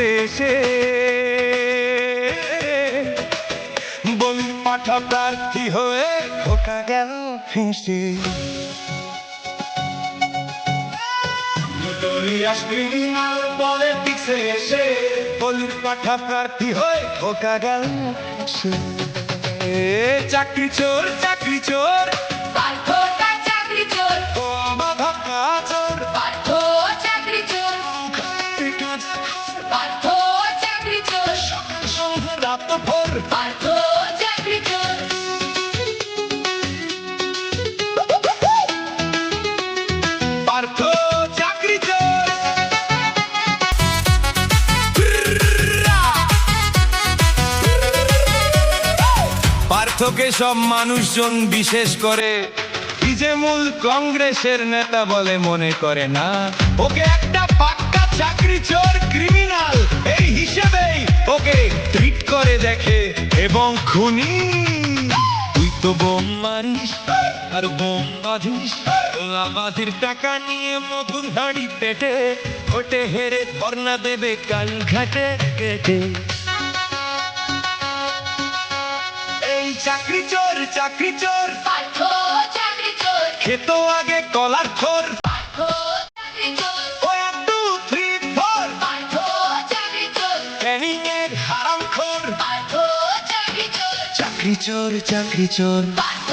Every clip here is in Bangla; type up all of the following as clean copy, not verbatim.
পিছে এসে বলি পাঠা প্রার্থী হয়ে ঢোকা গেল ফেঁসে। পলিটিক্সে এসে বলির পাঠা প্রার্থী হয়ে ঢোকা গেল ফেঁসে। চাকরি চোর চাকরি চোর চাকরি চোর বাধা চোর পার্থ চাকরি চোর পার্থ চাকরি চোর রাত ভোর পার্থ চাকরি চোর পার্থ চাকরি চোর। পার্থকে সব মানুষজন বিশেষ করে তৃণমূল কংগ্রেসের নেতা বলে মনে করে না। ওকে একটা পাক্কা চাকরি চোর ক্রিমিনাল এই হিসেবেই ওকে ট্রিট করে দেখে এবং খুনি। তুই তো বোম মারিস আর বোম বাঁধিস, আমাদের টাকা নিয়ে মধুর হাঁড়ি পেটে ওটে হেরে ধর্ণা দেবে কাল ঘাটে কেটে। এই চাকরি চোর চাকরি চোর পার্থ চাকরি চোর খেত আগে কলার খোর। পার্থ চাকরি চোর 1 2 3 4 পার্থ চাকরি চোর ট্রেনিং এর হারাম খোর। পার্থ চাকরি চোর চাকরি চোর চাকরি চোর পার্থ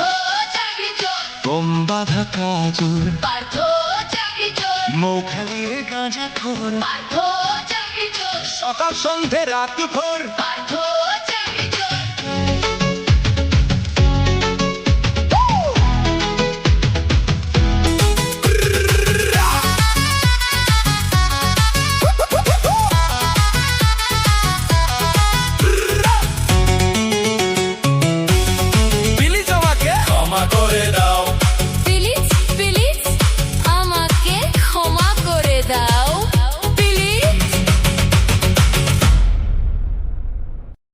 চাকরি চোর বোম বাঁধা কাজুর পার্থ চাকরি চোর মৌখালির গাঁজা খোর। পার্থ চাকরি চোর সকাল সন্ধে রাত ভোর পার্থ